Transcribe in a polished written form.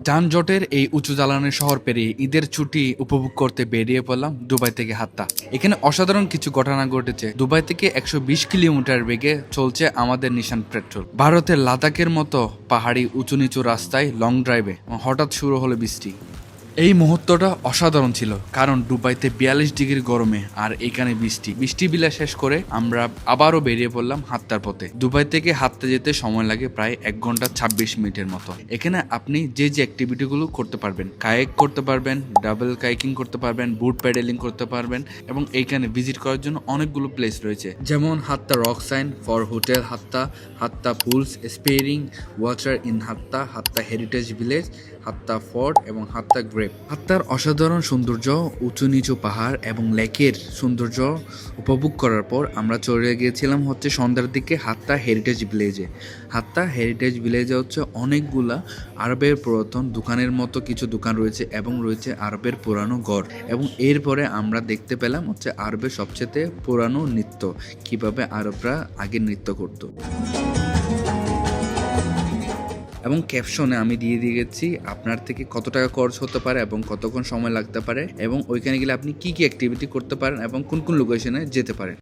যানজটের এই উঁচু জ্বালানের শহর পেরিয়ে ঈদের ছুটি উপভোগ করতে বেরিয়ে পড়লাম দুবাই থেকে হাত্তা। এখানে অসাধারণ কিছু ঘটনা ঘটেছে। দুবাই থেকে 120 কিলোমিটার বেগে চলছে আমাদের নিশান পেট্রোল। ভারতের লাদাখের মতো পাহাড়ি উঁচু নিচু রাস্তায় লং ড্রাইভে হঠাৎ শুরু হলো বৃষ্টি। এই মুহূর্তটা অসাধারণ ছিল, কারণ দুবাইতে 42 ডিগ্রি গরমে আর এখানে বৃষ্টি বিলা শেষ করে আমরা আবারও বেরিয়ে পড়লাম হাত্তার পথে। দুবাই থেকে হাঁটতে যেতে সময় লাগে প্রায় 1 ঘন্টা 26 মিনিটের মতো। এখানে আপনি যে অ্যাক্টিভিটিগুলো করতে পারবেন, কায়েক করতে পারবেন, ডাবল কাইকিং করতে পারবেন, বুট প্যাডেলিং করতে পারবেন, এবং এইখানে ভিজিট করার জন্য অনেকগুলো প্লেস রয়েছে, যেমন হাত্তা রক সাইন ফর হোটেল হাত্তা, হাত্তা পুলস স্পেরিং ওয়াটার ইন হাত্তা, হাত্তা হেরিটেজ ভিলেজ, হাত্তা ফোর্ট এবং হাত্তা গ্রেপ। হাত্তার অসাধারণ সৌন্দর্য, উঁচু নিচু পাহাড় এবং লেকের সৌন্দর্য উপভোগ করার পর আমরা চলে গিয়েছিলাম সন্ধ্যার দিকে হাত্তা হেরিটেজ ভিলেজে। হাত্তা হেরিটেজ ভিলেজে অনেকগুলা আরবের পুরাতন দোকানের মতো কিছু দোকান রয়েছে এবং রয়েছে আরবের পুরানো গড়, এবং এরপরে আমরা দেখতে পেলাম আরবের সবচেয়ে পুরানো নৃত্য, কিভাবে আরবরা আগে নৃত্য করতো। এবং ক্যাপশনে আমি দিয়ে গেছি আপনার থেকে কত টাকা খরচ হতে পারে এবং কতক্ষণ সময় লাগতে পারে, এবং ওইখানে গেলে আপনি কি অ্যাক্টিভিটি করতে পারেন এবং কোন কোন লোকেশনে যেতে পারেন।